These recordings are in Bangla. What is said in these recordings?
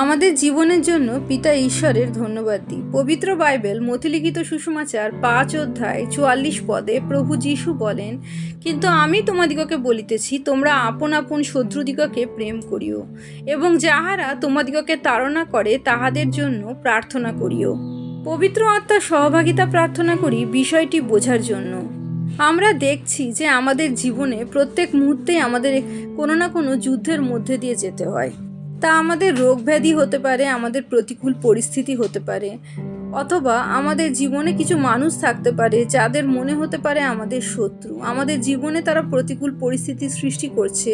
আমাদের জীবনের জন্য পিতা ঈশ্বরের ধন্যবাদ দিই। পবিত্র বাইবেল মতিলিখিত সুসমাচার 5 অধ্যায় 44 পদে প্রভু যীশু বলেন, কিন্তু আমি তোমাদিগকে বলিতেছি, তোমরা আপন আপন শত্রুদিগকে প্রেম করিও, এবং যাহারা তোমাদিগকে তাড়না করে তাহাদের জন্য প্রার্থনা করিও। পবিত্র আত্মার সহভাগিতা প্রার্থনা করি বিষয়টি বোঝার জন্য। আমরা দেখছি যে আমাদের জীবনে প্রত্যেক মুহূর্তেই আমাদের কোনো না কোনো যুদ্ধের মধ্যে দিয়ে যেতে হয়। তা আমাদের রোগ ব্যাধি হতে পারে, আমাদের প্রতিকূল পরিস্থিতি হতে পারে, অথবা আমাদের জীবনে কিছু মানুষ থাকতে পারে যাদের মনে হতে পারে আমাদের শত্রু। আমাদের জীবনে তারা প্রতিকূল পরিস্থিতি সৃষ্টি করছে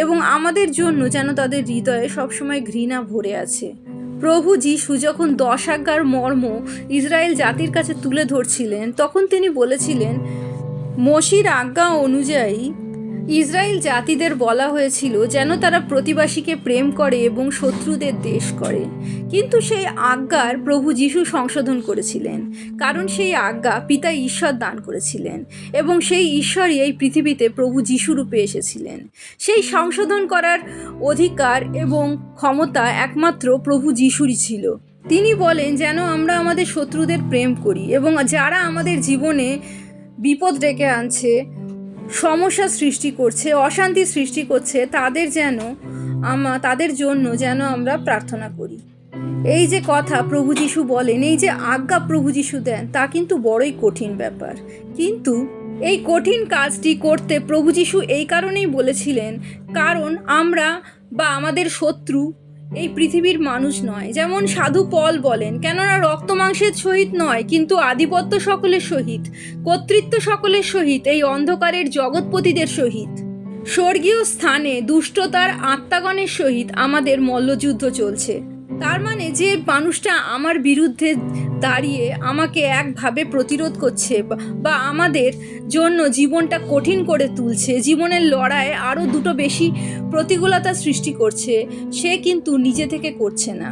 এবং আমাদের জন্য যেন তাদের হৃদয়ে সবসময় ঘৃণা ভরে আছে। প্রভু যীশু যখন 10 আজ্ঞার মর্ম ইসরায়েল জাতির কাছে তুলে ধরছিলেন, তখন তিনি বলেছিলেন, মোশির আজ্ঞা অনুযায়ী ইসরায়েল জাতিদের বলা হয়েছিল যেন তারা প্রতিবাসীকে প্রেম করে এবং শত্রুদের দেশ করে। কিন্তু সেই আজ্ঞার প্রভু যীশু সংশোধন করেছিলেন, কারণ সেই আজ্ঞা পিতা ঈশ্বর দান করেছিলেন এবং সেই ঈশ্বরই এই পৃথিবীতে প্রভু যীশু রূপে এসেছিলেন। সেই সংশোধন করার অধিকার এবং ক্ষমতা একমাত্র প্রভু যীশুরই ছিল। তিনি বলেন যেন আমরা আমাদের শত্রুদের প্রেম করি এবং যারা আমাদের জীবনে বিপদ ডেকে আনছে, সমস্যা সৃষ্টি করছে, অশান্তি সৃষ্টি করছে, তাদের জন্য যেন আমরা প্রার্থনা করি। এই যে কথা প্রভু যীশু বলেন, এই যে আজ্ঞা প্রভু যীশু দেন, তা কিন্তু বড়ই কঠিন ব্যাপার। কিন্তু এই কঠিন কাজটি করতে প্রভু যীশু এই কারণেই বলেছিলেন, কারণ আমরা বা আমাদের শত্রু এই পৃথিবীর মানুষ নয়। যেমন সাধু পল বলেন, কেননা রক্ত মাংসের সহিত নয়, কিন্তু আধিপত্য সকলের সহিত, কর্তৃত্ব সকলের সহিত, এই অন্ধকারের জগৎপতিদের সহিত, স্বর্গীয় স্থানে দুষ্টতার আত্মাগণের সহিত আমাদের মল্লযুদ্ধ চলছে। তার মানে যে মানুষটা আমার বিরুদ্ধে দাঁড়িয়ে আমাকে একভাবে প্রতিরোধ করছে বা আমাদের জন্য জীবনটা কঠিন করে তুলছে, জীবনের লড়াইয়ে আরও দুটো বেশি প্রতিকূলতা সৃষ্টি করছে, সে কিন্তু নিজে থেকে করছে না।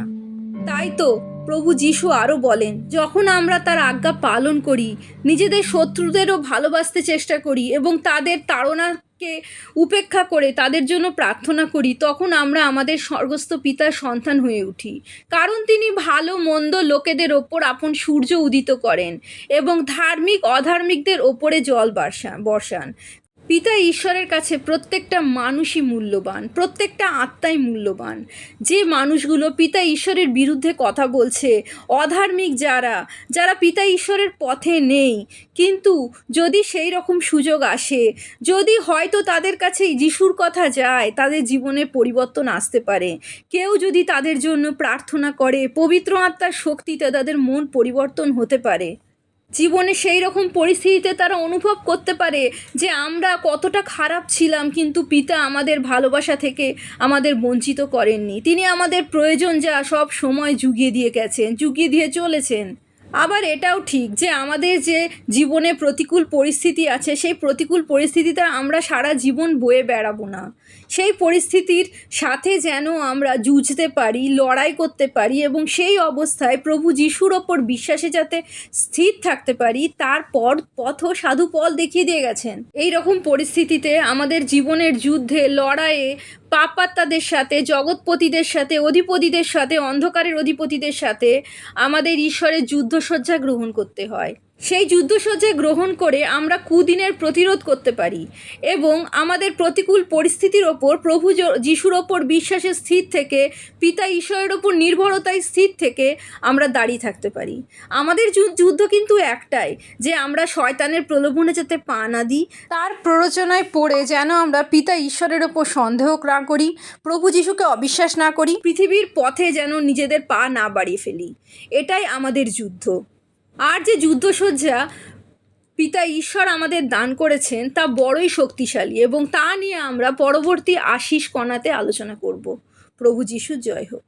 তাই তো প্রভু যীশু আরও বলেন, যখন আমরা তার আজ্ঞা পালন করি, নিজেদের শত্রুদেরও ভালোবাসতে চেষ্টা করি এবং তাদের তাড়নাকে উপেক্ষা করে তাদের জন্য প্রার্থনা করি, তখন আমরা আমাদের স্বর্গস্থ পিতার সন্তান হয়ে উঠি। কারণ তিনি ভালো মন্দ লোকেদের ওপর আপন সূর্য উদিত করেন এবং ধার্মিক অধার্মিকদের ওপরে জল বর্ষান। পিতা ঈশ্বরের কাছে প্রত্যেকটা মানুষই মূল্যবান, প্রত্যেকটা আত্মাই মূল্যবান। যে মানুষগুলো পিতা ঈশ্বরের বিরুদ্ধে কথা বলছে, অধার্মিক যারা পিতা ঈশ্বরের পথে নেই, কিন্তু যদি সেই রকম সুযোগ আসে, যদি হয়তো তাদের কাছে যিশুর কথা যায়, তাদের জীবনে পরিবর্তন আসতে পারে। কেউ যদি তাদের জন্য প্রার্থনা করে, পবিত্র আত্মার শক্তিতে তাদের মন পরিবর্তন হতে পারে। জীবনে সেই রকম পরিস্থিতিতে তারা অনুভব করতে পারে যে আমরা কতটা খারাপ ছিলাম, কিন্তু পিতা আমাদের ভালোবাসা থেকে আমাদের বঞ্চিত করেননি। তিনি আমাদের প্রয়োজন যা সব সময় জুগিয়ে দিয়ে গেছেন, জুগিয়ে দিয়ে চলেছেন। আবার এটাও ঠিক যে আমাদের যে জীবনে প্রতিকূল পরিস্থিতি আছে, সেই প্রতিকূল পরিস্থিতিতে আমরা সারা জীবন বয়ে বেড়াবো না। সেই পরিস্থিতির সাথে যেন আমরা যুঝতে পারি, লড়াই করতে পারি এবং সেই অবস্থায় প্রভু যীশুর ওপর বিশ্বাসে যাতে স্থির থাকতে পারি, তার পথও সাধু পল দেখিয়ে দিয়ে গেছেন। এই রকম পরিস্থিতিতে আমাদের জীবনের যুদ্ধে, লড়াইয়ে পাপাত্মাদের সাথে, জগৎপতিদের সাথে, অধিপতিদের সাথে, অন্ধকারের অধিপতিদের সাথে আমাদের ঈশ্বরের যুদ্ধসজ্জা গ্রহণ করতে হয়। সেই যুদ্ধসজ্জা গ্রহণ করে আমরা কুদিনের প্রতিরোধ করতে পারি এবং আমাদের প্রতিকূল পরিস্থিতির ওপর প্রভু যীশুর ওপর বিশ্বাসে স্থির থেকে, পিতা ঈশ্বরের ওপর নির্ভরতায় স্থির থেকে আমরা দাঁড়িয়ে থাকতে পারি। আমাদের যুদ্ধ কিন্তু একটাই, যে আমরা শয়তানের প্রলোভনে যাতে পা না দিই, তার প্ররোচনায় পড়ে যেন আমরা পিতা ঈশ্বরের ওপর সন্দেহ না করি, প্রভু যীশুকে অবিশ্বাস না করি, পৃথিবীর পথে যেন নিজেদের পা না বাড়িয়ে ফেলি। এটাই আমাদের যুদ্ধ। আর যে যুদ্ধসজ্জা পিতা ঈশ্বর আমাদের দান করেছেন তা বড়ই শক্তিশালী এবং তা নিয়ে আমরা পরবর্তী আশিস কণাতে আলোচনা করব। প্রভু যীশুর জয় হোক।